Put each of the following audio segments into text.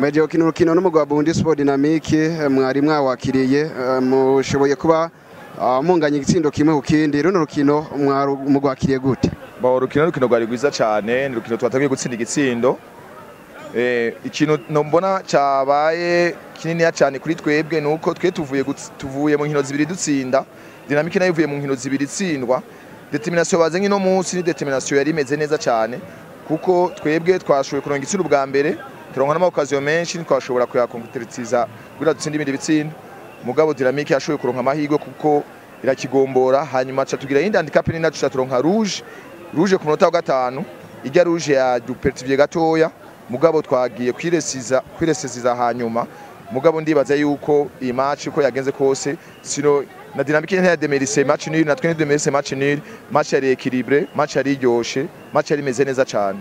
Amaje gukina urukino n'umugwi wa BS Dynamik mwari mwawakiriye mushoboye kuba munganya igitsindo kimwe kukindi runo rukino mugwakiriye gute? Urukino rwari rwiza cyane, ni urukino twatagiye gutsinda igitsindo. Ikintu mbona cyabaye kinini cyane kuri twebwe nuko twe tuvuye mu nkino zibiri dutsinda, Dynamik nayo ivuye mu nkino zibiri tsindwa. Determination bazanye no munsi ni determination yari imeze neza cyane kuko twebwe twashoboye kuronka igitsindo bwa mbere, turonka n'amakaziyo menshi twashobora kuyakonkretiza kugira dutsinde ibindi bitsindo. Mugabo Dynamik yashoboye kuronka amahirwe kuko irakigombora, hanyuma cha tugira indi handicap ni nacu turonka rouge ku munota wa gatanu, ijya rouge ya dupertivye gatoya. Mugabo twagiye kwiresiza hanyuma, mugabo ndibaza yuko iyi match uko yagenze kose sino na Dynamik ya demerise match nul, natwe ni demerise match nul, match yari équilibré, match yari ryoshe, match yari meze neza cyane.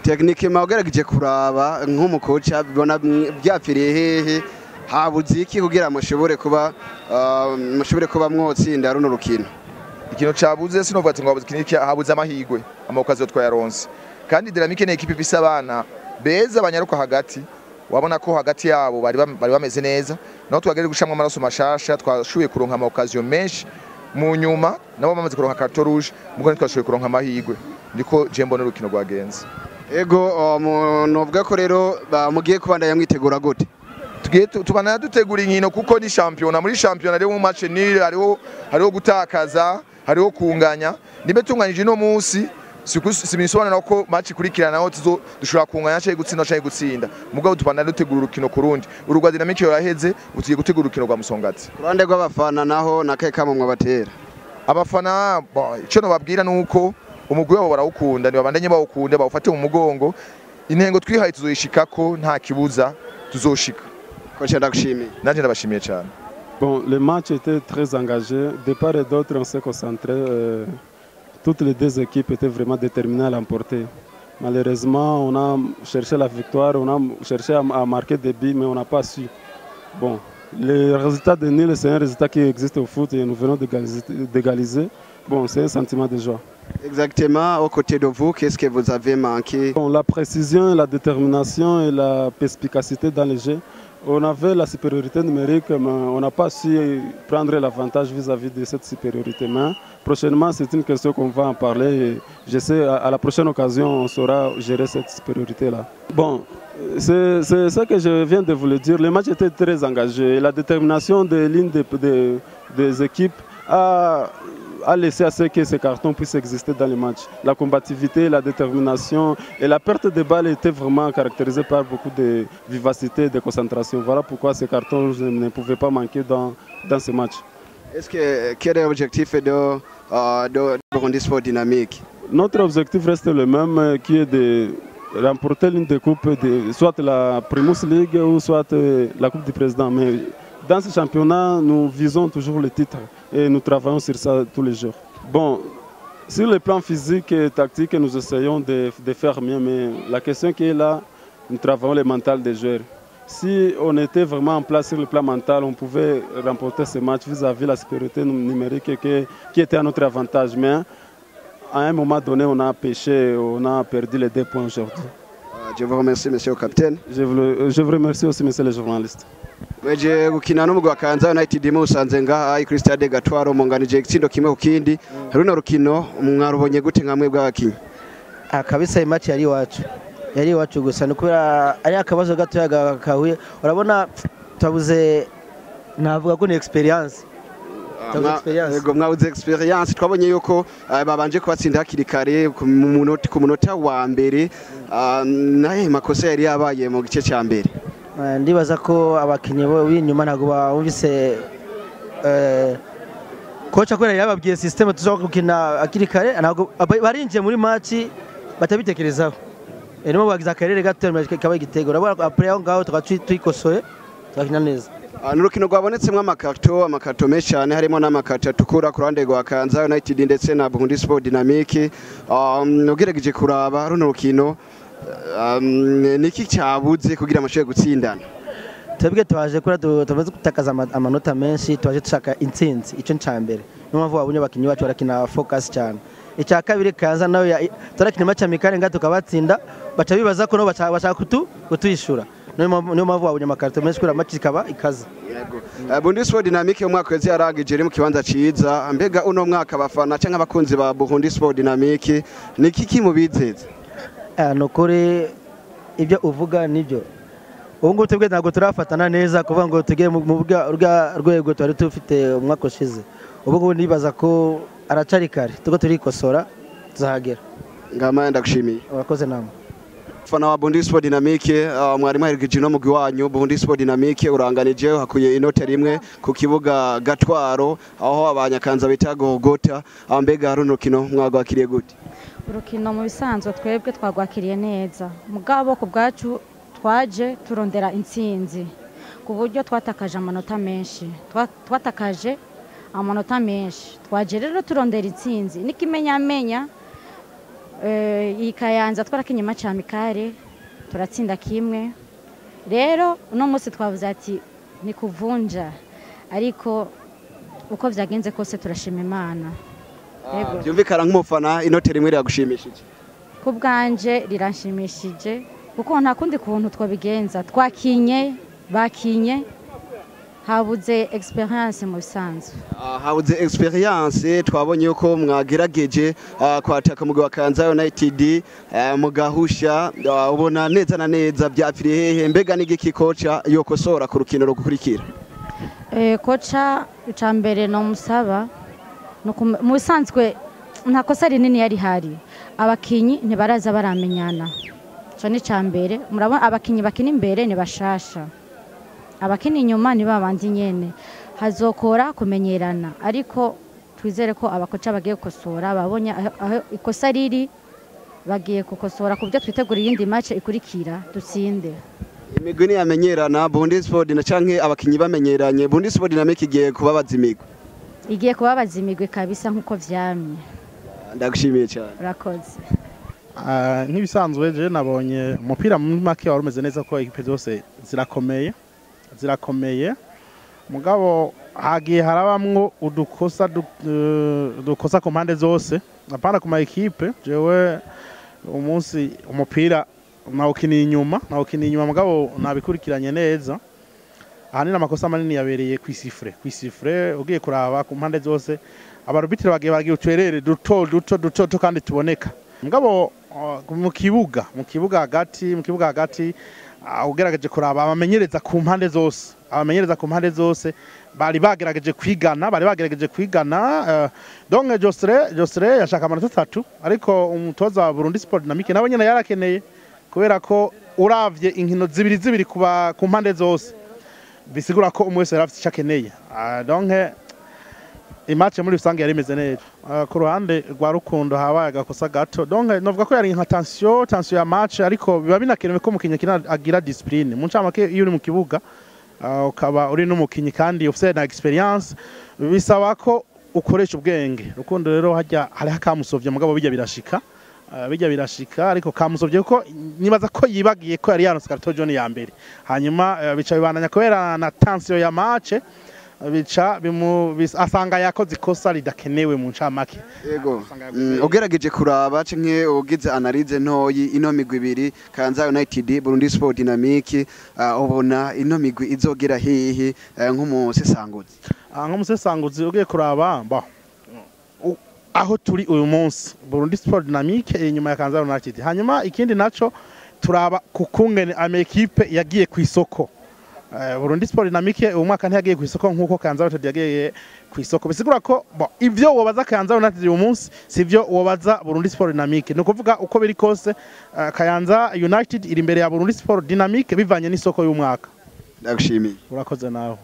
Technique magerageje kuraba nk'umukocha bibona byapfiriye hehe habuze iki kugira mushobore kuba mwotsinda runo rukino? Ikintu cabuze sinovuga ati ngo habuze amahirwe, amakaziyo twayaronse. Kandi Dynamik ni equipe ifise abana beza banyaruka hagati, wabona ko hagati yabo bari bameze neza, naho twagere gushamwa amaraso mashasha, twashuye kuronka amakaziyo menshi mu nyuma, nabo bamaze kuronka carton rouge, mugo twashuye kuronka amahirwe. Niko jembo n'urukino rwagenze. Ego novuga ko rero mugiye kubandanya mwitegura gute? Tubana dutegura inkino kuko ni championnat, muri championnat rero mu match nil hariho gutakaza, hariho kunganya. Nibe tunganyije no munsi simisobanura ko match kurikirana naho dushobora kunganya cyangwa gutsinda cyangwa gutsinda. Mugabo tubana dutegura urukino kurundi. Urugwa Dynamik yaraheze, utugiye gutegura urukino rwa Musongati. Kurande rw'abafana naho nakeka mu mwabatera. Abafana ico no babwira nuko umugwi wabo barawukunda, ni babandanye bawukunda, bawufate mu mugongo. Intengo twihaye tuzoyishikako nta kibuza tuzoshika. Bon, le match était très engagé. De part et d'autre, on s'est concentré. Toutes les deux équipes étaient vraiment déterminées à l'emporter. Malheureusement, on a cherché la victoire, on a cherché à marquer des buts, mais on n'a pas su. Bon, le résultat de nul, c'est un résultat qui existe au foot et nous venons d'égaliser. Bon, c'est un sentiment de joie. Exactement. Aux côtés de vous, qu'est-ce que vous avez manqué? Bon, la précision, la détermination et la perspicacité dans les jeux. On avait la supériorité numérique, mais on n'a pas su prendre l'avantage vis-à-vis de cette supériorité. Mais prochainement, c'est une question qu'on va en parler. Et je sais, à la prochaine occasion, on saura gérer cette supériorité-là. Bon, c'est ce que je viens de vous le dire. Le match était très engagé. La détermination de l'une des équipes a laissé à ce que ces cartons puissent exister dans le match. La combativité, la détermination et la perte de balles étaient vraiment caractérisées par beaucoup de vivacité et de concentration. Voilà pourquoi ces cartons ne pouvaient pas manquer dans ce match. Quel est l'objectif de BS Dynamik? Notre objectif reste le même, qui est de remporter l'une des coupes, soit la Primus League ou soit la Coupe du Président. Mais dans ce championnat, nous visons toujours le titre et nous travaillons sur ça tous les jours. Bon, sur le plan physique et tactique, nous essayons de faire mieux, mais la question qui est là, nous travaillons le mental des joueurs. Si on était vraiment en place sur le plan mental, on pouvait remporter ce match vis-à-vis de la supériorité numérique qui était à notre avantage. Mais à un moment donné, on a péché, on a perdu les 2 points aujourd'hui. Je vous remercie, monsieur le capitaine. Je vous remercie aussi, monsieur le journaliste. Weje gukina n'umugwi wa Kayanza United musanze ngaha kuri stade Gatwaro munganije igitsindo kimwe kukindi. Runo rukino mwarubonye gute nkamwe bw'abakinyi? Kabisa match yari iwacu gusa nukura ari akabazo gato yagahuye. Urabona twabuze navuga ko ni experience. Yego mwabuze experience, twabonye yuko babanje kubatsinda hakiri kare ku munota wa mbere, naye makosa yari yabaye mu gice cya mbere. Ndibaza ko abakinyi b'inyuma ntago bumvise kocha kwera yababwiye system tuzoka gukina akiri kare, ntago barinjiye muri match batabitekerezaho. Nimo bagize akarere gato kaba igitego, urabona après aho ngaho twikosoye twakina neza. N'urukino rwabonetsemo amakarto menshi cyane, harimo n'amakarto atukura ku ruhande rwa Kayanza United ndetse na BS Dynamik. Ugerageje kuraba runo rukino niki cyabuze kugira amashoye gutsindana? Twebwe twaje kuri tumaze gutakaza amanota menshi, twaje dushaka intsinzi, icyo ncambere. Niyo mpamvu wabonye abakinyi bacu barakina focus cyane. Icya kabiri Kayanza nawe tarakina match amikare ngato kabatsinda, baca bibaza ko no bashaka kutuyishura. niyo mpamvu wabonye amakarito menshi kubera match ikaba ikaze. Burundi Sport Dynamik umwaka weze yaragije iri mu kibanza ciza mbega uno mwaka abafana canke abakunzi ba Burundi Sport Dynamik niki kimubizeza nokore ibyo uvuga nibyo ubu ngubu twebwe ntabwo turafatana neza kuvuga ngo tugere mu rwego twari dufite umwaka ushize ubu ngubu nibaza ko aracari kare tuko turikosora tuzahagera. Ngama ndagushimiye urakoze namwe fana wa Burundi Sport Dynamik mwari mwaherekeje no mugwi wanyu Burundi Sport Dynamik uranganije hakuye inote rimwe ku kibuga Gatwaro aho abanyakanza bita Gogota ambega runo kino mwagwakiriye gute urukino mu bisanzwe twebwe twagwakiriye neza mugabo ku bwacu twaje turondera intsinzi ku buryo twatakaje amanota menshi twaje rero turondera intsinzi nikimenyamenya iyi Kayanza twarakinyuma ca mikare turatsinda kimwe rero uno munsi twavuze ati ni kuvunja ariko uko vyagenze kose turashima Imana. Yego byumvikana nk'umufana inote rimwe ryagushimishije ku bwanje riranshimishije kuko nta kundi kuntu twabigenza bakinye habuze experience mu bisanzwe habuze experience twabonye uko mwagerageje kwataka mugwi wa Kayanza United mugahusha ubona neza na neza byapfiriye hehe mbega n'igiki kocha yokosora ku rukino rugukurikira kocha icambere no musaba mu bisanzwe nta kosa rinini yari hari abakinyi ntibaraza baramenyana cyo ni cambere murabona abakinyi bakina imbere ni bashasha abakini inyuma ni babandi nyene hazokora kumenyerana ariko twizere ko abakoca bagiye gukosora babonye aho ikosa riri bagiye gukosora ku byo twitegura iyindi match ikurikira dutsinde. Imigwi ni yamenyerana Burundi Sport na canke abakinyi bamenyeranye Burundi Sport Dynamik igiye kubabaza imigwi kabisa nkuko vyamye. Ndagushimiye cyane urakoze. Nk'ibisanzwe je nabonye umupira muri make wari umeze neza ko equipe zose zirakomeye mugabo hagiye harabamwo udukosa ku mpande zose apana ku ma equipe jewe umunsi umupira nawukiniye inyuma mugabo nabikurikiranye neza ahanini amakosa manini yabereye kwisifre ugiye kuraba ku mpande zose abarubitire bagiye ucerere duto kandi tuboneka mugabo mu kibuga hagati ugerageje kuraba abamenyereza ku mpande zose bari bagerageje kwigana donc Josre yashaka amanota 3 ariko umutoza wa Burundi Sport Dynamik nawe nyene yarakeneye kubera ko uravye inkino zibiri ku mpande zose bisigura ko umwe wese yarafite cyakeneye donc imatch muri rusange yari imeze neza ku ruhande rwa Rukundo habaye agakosa gato donc novuga ko yari nka tension ya match ariko biba binakenewe ko mukinya agira discipline mu ncamake iyo uri mu kibuga ukaba uri n'umukinyi kandi ufite na experience bisaba ko ukoresha ubwenge Rukundo rero hajya hari hakamusovye mugabo bijya birashika ariko kamusovye ko nibaza ko yibagiye ko yari yaronse karto jaune ya mbere hanyuma bica bibandanya kubera na tension ya match bica asanga yakoze ikosa ridakenewe mu ncamake. Yego ugerageje kuraba canke ugize analyse ntoyi ino migwi ibiri Kayanza United Burundi Sport Dynamik ubona ino migwi izogera hehe nk'umusesanguzi ugiye kuraba aho turi uyu munsi Burundi Sport Dynamik inyuma ya Kayanza United hanyuma ikindi naco turaba kukungene amekipe yagiye ku isoko Burundi Sport Dynamik umwaka ntiyagiye ku isoko nkuko Kayanza United yagiye ku isoko bisigura ko ivyo wobaza Kayanza United uyu munsi sivyo wobaza Burundi Sport Dynamik no kuvuga uko biri kose Kayanza United iri imbere ya Burundi Sport Dynamik bivanye n'isoko y'umwaka. Ndagushimiye urakoze nawe.